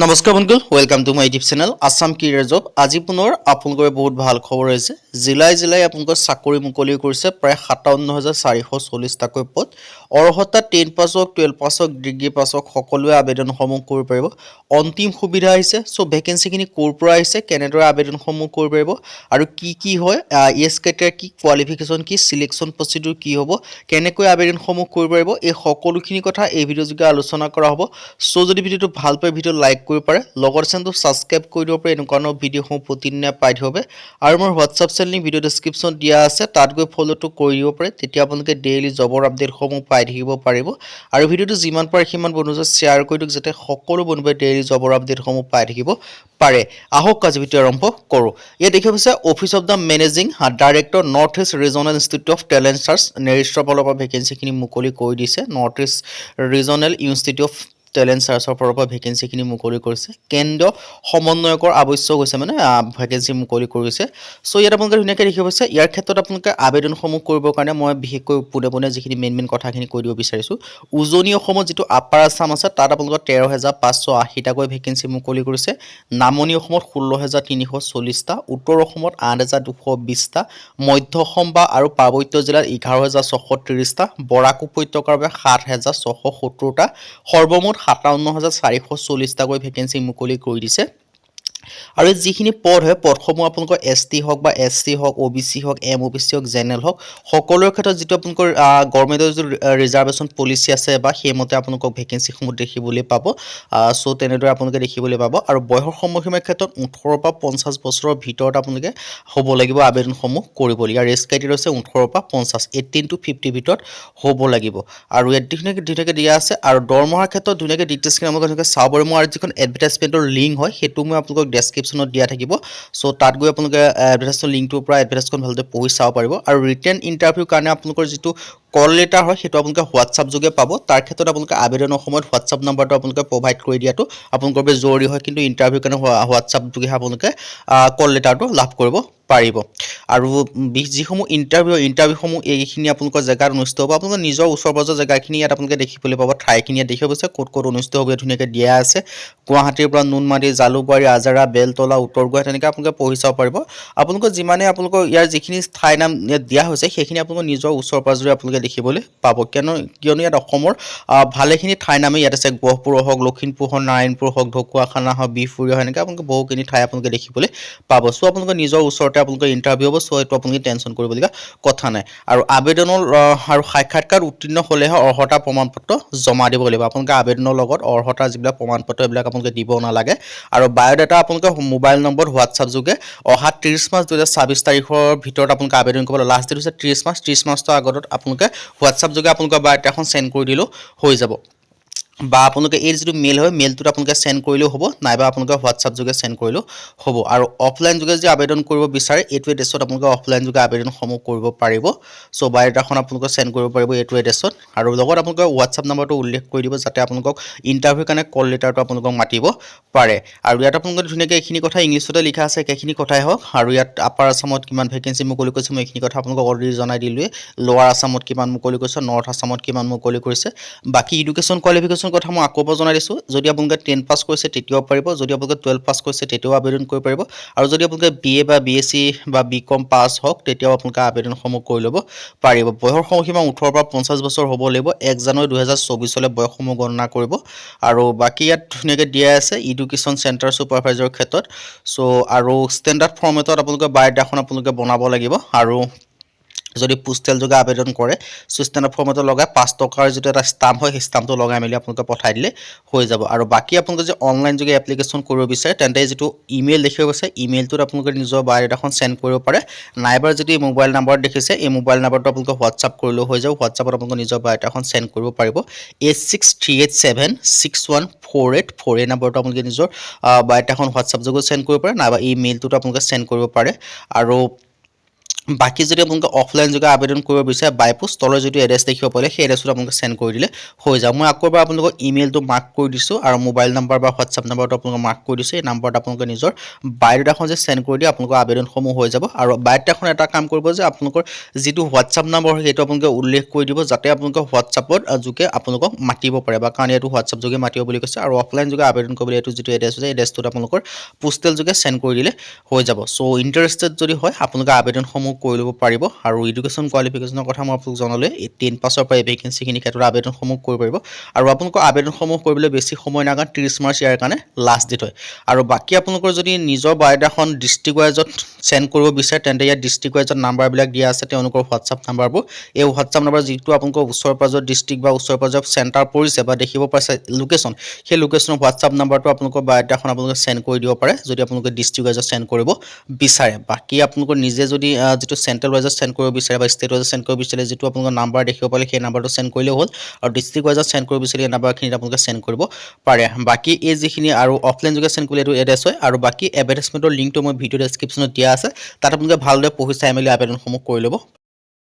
নমস্কাৰ বন্ধুসকল, welcome to my YouTube channel Assam career job. আজি পুনৰ আপোনালোকৰ বহুত ভাল খবৰ হৈছে। জিলাই আপোনালোকৰ চাকৰি মুকলি কৰিছে প্ৰায় 57,440টাকৈ পদ। অৰ্হতা 10 পাছ হওক, 12 পাছ হওক, ডিগ্ৰী পাছ হওক, সকলোৱে আবেদনসমূহ কৰিব পাৰিব। অন্তিম সুবিধা আহিছে। চ' ভেকেঞ্চিখিনি ক'ৰ পৰা আহিছে, কেনেদৰে আবেদনসমূহ কৰিব পাৰিব আৰু কি হয়, এজ ক্ৰাইটেৰিয়া কি, কোৱালিফিকেশ্যন কি, চিলেকশ্যন প্ৰচিডিউৰ কি হ'ব, কেনেকৈ আবেদনসমূহ কৰিব পাৰিব, এই সকলোখিনি কথা এই ভিডিঅ' যোগে আলোচনা কৰা হ'ব। চ' যদি ভিডিঅ'টো ভাল পায় ভিডিঅ' লাইক কৰিব পাৰে, লগৰ চেনেলটো ছাবস্ক্ৰাইব কৰি দিব পাৰে এনেকুৱা ধৰণৰ ভিডিঅ'সমূহ প্ৰতিদিনে পাই থাকিব পাৰে। আৰু মোৰ WhatsApp channel link video' description দিয়া আছে, তাত গৈ ফ'ল'টো কৰি দিব পাৰে। তেতিয়া আপোনালোকে ডেইলি জবৰ আপডেটসমূহ পাই থাকিব পাৰিব। আৰু ভিডিঅ'টো যিমান পাৰে সিমান বন্ধুৱে শ্বেয়াৰ কৰি দিয়ক, যাতে সকলো বন্ধুৱে ডেইলি জবৰ আপডেটসমূহ পাই থাকিব পাৰে। আহক আজি ভিডিঅ' আৰম্ভ কৰোঁ। ইয়াত দেখা পাইছে office of the managing director north east regional institute of talent search নেৰিষ্টৰ ফালৰ পৰা ভেকেঞ্চিখিনি মুকলি কৰি দিছে। North east regional institute of talent চাৰ্চৰ ফালৰ পৰা ভেকেঞ্চিখিনি মুকলি কৰিছে। কেন্দ্ৰীয় সমন্বয়কৰ আৱশ্যক হৈছে, মানে ভেকেঞ্চি মুকলি কৰিছে। চ' ইয়াত আপোনালোকে ধুনীয়াকৈ দেখিব পাইছে। ইয়াৰ ক্ষেত্ৰত আপোনালোকে আবেদনসমূহ কৰিবৰ কাৰণে মই বিশেষকৈ পোনে যিখিনি মেইন কথাখিনি কৈ দিব বিচাৰিছোঁ। উজনি অসমত যিটো আপাৰ আছাম আছে, তাত আপোনালোকৰ 13,580টাকৈ ভেকেঞ্চি মুকলি কৰিছে। নামনি অসমত 16,340টা, উত্তৰ অসমত 8,220টা, মধ্য অসম আৰু পাৰ্বত্য জিলাত 11,630টা, বৰাক উপত্যকাৰ বাবে 7,670টা, সৰ্বমুঠ 57,440টাকৈ ভেকেঞ্চি মুকলি কৰি দিছে। আৰু যিখিনি পদ হয়, পদসমূহ আপোনালোকৰ ST হওক বা SC হওক, OBC হওক, MOBC হওক, জেনেৰেল হওক, সকলোৰে ক্ষেত্ৰত যিটো আপোনালোকৰ গভৰ্ণমেণ্টৰ যিটো ৰিজাৰ্ভেশ্যন পলিচি আছে বা সেইমতে আপোনালোকক ভেকেঞ্চিসমূহ দেখিবলৈ পাব। চ' তেনেদৰে আপোনালোকে দেখিবলৈ পাব। আৰু বয়সৰ সময়সীমাৰ ক্ষেত্ৰত 18 পৰা 50 বছৰৰ ভিতৰত আপোনালোকে হ'ব লাগিব আবেদনসমূহ কৰিবলৈ। ইয়াৰ এজ ক্ৰাইটেৰিয়া হৈছে 18 পৰা 50, 18 to 50 ভিতৰত হ'ব লাগিব। আৰু ইয়াত ধুনীয়াকৈ দিয়া আছে। আৰু দৰমহাৰ ক্ষেত্ৰত ধুনীয়াকৈ ডিটেইলছখিনি আপোনালোকে চাব পাৰিব। আৰু যিখন এডভাৰটাইজমেণ্টৰ লিংক হয়, সেইটো মই আপোনালোকক ডেছক্ৰিপশ্যনত দিয়া থাকিব। চ' তাত গৈ আপোনালোকে এডভাৰটাইজৰ লিংকটোৰ পৰা এডভাৰটাইজখন ভালদৰে পঢ়ি চাব পাৰিব। আৰু ৰিটেন ইণ্টাৰভিউৰ কাৰণে আপোনালোকৰ যিটো কল লেটাৰ হয়, সেইটো আপোনালোকে হোৱাটছআপ যোগে পাব। তাৰ ক্ষেত্ৰত আপোনালোকে আবেদনৰ সময়ত হোৱাটছআপ নাম্বাৰটো আপোনালোকে প্ৰভাইড কৰি দিয়াটো আপোনালোকৰ বাবে জৰুৰী হয়। কিন্তু ইণ্টাৰভিউৰ কাৰণে হোৱাটছআপ যোগে আপোনালোকে কল লেটাৰটো লাভ কৰিব পাৰিব। আৰু যিসমূহ ইণ্টাৰভিউসমূহ এইখিনি আপোনালোকৰ জেগাত অনুষ্ঠিত হ'ব। আপোনালোকৰ নিজৰ ওচৰ পাজৰ জেগাখিনি ইয়াত আপোনালোকে দেখিবলৈ পাব। ঠাইখিনি ইয়াত দেখিব পাইছে, ক'ত অনুষ্ঠিত হ'ব ধুনীয়াকৈ দিয়া আছে। গুৱাহাটীৰ পৰা নুনমাটি, জালুকবাৰী, আজাৰা, বেলতলা, উত্তৰ গুৱাহাটী, তেনেকৈ আপোনালোকে পঢ়ি চাব পাৰিব। আপোনালোকৰ যিমানে আপোনালোকৰ ইয়াৰ যিখিনি ঠাই নাম ইয়াত দিয়া হৈছে, সেইখিনি আপোনালোকৰ নিজৰ ওচৰ পাজৰে আপোনালোকে দেখিবলৈ পাব। কিয়নো ইয়াত অসমৰ ভালেখিনি ঠাই নামেই ইয়াত আছে। গহপুৰ হওক, লখিমপুৰ হওক, নাৰায়ণপুৰ হওক, ঢকুৱাখানা হওক, বিহপুৰীয়া হওক, এনেকৈ আপোনালোকে বহুখিনি ঠাই আপোনালোকে দেখিবলৈ পাব। চ' আপোনালোকৰ নিজৰ ওচৰতে আপোনালোকৰ ইণ্টাৰভিউ হ'ব। চ' এইটো আপোনালোকে টেনশ্যন কৰিবলগীয়া কথা নাই। আৰু আবেদনৰ আৰু সাক্ষাৎকাৰ উত্তীৰ্ণ হ'লেহে অৰ্হতা প্ৰমাণপত্ৰ জমা দিব লাগিব। আপোনালোকে আবেদনৰ লগত অৰ্হতা যিবিলাক প্ৰমাণপত্ৰ এইবিলাক আপোনালোকে দিব নালাগে। আৰু বায়'ডাটা আপোনালোকে মোবাইল নম্বৰত হোৱাটছআপ যোগে অহা 30 মাৰ্চ 2026 তাৰিখৰ ভিতৰত আপোনালোকে আবেদন কৰিব। লাষ্ট ডেট হৈছে 30 মাৰ্চৰ আগত আপোনালোকে হোৱাটছআপ যোগে আপোনালোকৰ বায়'ডাটাখন চেণ্ড কৰি দিলেও হৈ যাব। বা আপোনালোকে এই যিটো মেইল হয়, মেইলটোত আপোনালোকে চেণ্ড কৰিলেও হ'ব, নাইবা আপোনালোকে হোৱাটছআপ যোগে চেণ্ড কৰিলেও হ'ব। আৰু অফলাইন যোগে যদি আবেদন কৰিব বিচাৰে, এইটো এড্ৰেছত আপোনালোকে অফলাইন যোগে আবেদনসমূহ কৰিব পাৰিব। চ' বায়'ডাটাখন আপোনালোকে চেণ্ড কৰিব পাৰিব এইটো এড্ৰেছত। আৰু লগত আপোনালোকে হোৱাটছআপ নাম্বাৰটো উল্লেখ কৰি দিব, যাতে আপোনালোকক ইণ্টাৰভিউৰ কাৰণে কল লেটাৰটো আপোনালোকক মাতিব পাৰে। আৰু ইয়াত আপোনালোকে ধুনীয়াকৈ এইখিনি কথা ইংলিছতে লিখা আছে, একেখিনি কথাই হওক। আৰু ইয়াত আপাৰ আছামত কিমান ভেকেঞ্চি মুকলি কৰিছে, মই এইখিনি কথা আপোনালোকক অলৰেডি জনাই দিলোঁৱেই। লোৱাৰ আছামত কিমান মুকলি কৰিছে, নৰ্থ আছামত কিমান মুকলি কৰিছে। বাকী এডুকেশ্যন কোৱালিফিকেশ্যন কথা মই আকৌ জনাই দিছোঁ। যদি আপোনালোকে 10 পাছ কৰিছে তেতিয়াও পাৰিব, যদি আপোনালোকে 12 পাছ কৰিছে তেতিয়াও আবেদন কৰিব পাৰিব। আৰু যদি আপোনালোকে BA বা BSc বা BCom পাছ হওক, তেতিয়াও আপোনালোকে আবেদনসমূহ কৰি ল'ব পাৰিব। বয়সৰ সময়সীমা 18 পৰা 50 বছৰ হ'ব লাগিব। 1 জানুৱাৰী 2024 বয়সসমূহ গণনা কৰিব। আৰু বাকী ইয়াত ধুনীয়াকৈ দিয়া আছে এডুকেশ্যন চেণ্টাৰ ছুপাৰভাইজাৰৰ ক্ষেত্ৰত। চ' আৰু ষ্টেণ্ডাৰ্ড ফৰ্মেটত আপোনালোকে বায়'ডাটাখন আপোনালোকে বনাব লাগিব। আৰু যদি পোষ্টেল যোগে আবেদন কৰে, ষ্টেণ্ডাৰ্ড ফৰ্মেটত লগাই 5 টকাৰ যিটো এটা ষ্টাম্প হয়, সেই ষ্টাম্পটো লগাই মেলি আপোনালোকে পঠাই দিলে হৈ যাব। আৰু বাকী আপোনালোকে যদি অনলাইন যোগে এপ্লিকেশ্যন কৰিব বিচাৰে, তেন্তে যিটো ইমেইল দেখিব গৈছে, ইমেইলটোত আপোনালোকে নিজৰ বায়'ডাটাখন চেণ্ড কৰিব পাৰে। নাইবা যদি মোবাইল নাম্বাৰত দেখিছে, এই মোবাইল নাম্বাৰটো আপোনালোকে হোৱাটছআপ কৰিলেও হৈ যাব। হোৱাটছআপত আপোনালোকে নিজৰ বায়'ডাটাখন চেণ্ড কৰিব পাৰিব। 8638761484 এই নাম্বাৰটো আপোনালোকে নিজৰ বায়'ডাটাখন হোৱাটছআপ যোগে চেণ্ড কৰিব পাৰে, নাইবা এই মেইলটোত আপোনালোকে চেণ্ড কৰিব পাৰে। আৰু বাকী যদি আপোনালোকে অফলাইন যোগে আবেদন কৰিব বিচাৰে বাই পোষ্ট তলৰ যিটো এড্ৰেছ দেখিব পালে সেই এড্ৰেছটো আপোনালোকে সেন্ড কৰি দিলে হৈ যাব মই আকৌ এবাৰ আপোনালোকক ইমেইলটো মাৰ্ক কৰি দিছোঁ আৰু মোবাইল নাম্বাৰ বা হোৱাটছআপ নাম্বাৰটো আপোনালোকক মাৰ্ক কৰি দিছোঁ এই নাম্বাৰত আপোনালোকে নিজৰ বায়'ডাটাখন যে সেন্ড কৰি দিয়ে আপোনালোকৰ আবেদনসমূহ হৈ যাব আৰু বায়'ডাটাখন এটা কাম কৰিব যে আপোনালোকৰ যিটো হোৱাটছআপ নাম্বাৰ সেইটো আপোনালোকে উল্লেখ কৰি দিব যাতে আপোনালোকে হোৱাটছআপত যোগে আপোনালোকক মাতিব পাৰে বা কাৰণ এইটো হোৱাটছআপ যোগে মাতিব বুলি কৈছে আৰু অফলাইন যোগে আবেদন কৰিবলৈ এইটো যিটো এড্ৰেছ আছে এড্ৰেছটোত আপোনালোকৰ পোষ্টেল যোগে সেন্ড কৰি দিলে হৈ যাব সো ইন্টাৰেষ্টেড যদি হয় আপোনালোকে আবেদনসমূহ কৰি ল'ব পাৰিব আৰু এডুকেশ্যন কোৱালিফিকেশ্যনৰ কথা মই আপোনালোক জনালে 10 পাছৰ পৰা ভেকেঞ্চিখিনি ক্ষেত্ৰত আবেদনসমূহ কৰিব পাৰিব আৰু আপোনালোকৰ আবেদনসমূহ কৰিবলৈ বেছি সময় নাগান 30 মাৰ্চ ইয়াৰ কাৰণে লাষ্ট ডেট হয় আৰু বাকী আপোনালোকৰ যদি নিজৰ বায়'ডাটাখন ডিষ্ট্ৰিক্ট ৱাইজত সেন্ড কৰিব বিচাৰে তেন্তে ইয়াত ডিষ্ট্ৰিক্ট ৱাইজত নাম্বাৰবিলাক দিয়া আছে তেওঁলোকৰ হোৱাটছআপ নাম্বাৰবোৰ এই হোৱাটছআপ নাম্বাৰ যিটো আপোনালোকৰ ওচৰ পাজৰ ডিষ্ট্ৰিক্ট বা ওচৰ পাজৰ চেণ্টাৰ পৰিছে বা দেখিব পাইছে লোকেশ্যন সেই লোকেশ্যনৰ হোৱাটছআপ নাম্বাৰটো আপোনালোকৰ বায়'ডাটাখন আপোনালোকে সেন্ড কৰি দিব পাৰে যদি আপোনালোকে ডিষ্ট্ৰিক্ট ৱাইজত সেন্ড কৰিব বিচাৰে বাকী আপোনালোকৰ নিজে যদি যিটো চেণ্ট্ৰেল ৱাইজত সেন্ড কৰিব বিচাৰে বা ষ্টেট ৱাইজত সেন্ড কৰিব বিচাৰে যিটো আপোনালোকৰ নাম্বাৰ দেখিব পালে সেই নাম্বাৰটো সেন্ড কৰিলে হ'ল আৰু ডিষ্ট্ৰিক্ট ৱাইজত সেন্ড কৰিব বিচাৰে এই নাম্বাৰখিনি আপোনালোকে সেন্ড কৰিব পাৰে বাকী এই যিখিনি আৰু অফলাইন যোগে সেন্ড কৰিলে এইটো এড্ৰেছ হয় আৰু বাকী এডভাৰটাইজমেণ্টৰ লিংকটো মই ভিডিঅ' ডেছক্ৰিপশ্যনত দিয়া আছে তাত আপোনালোকে ভালদৰে পঢ়ি চাই মেলি আবেদনসমূহ কৰি ল'ব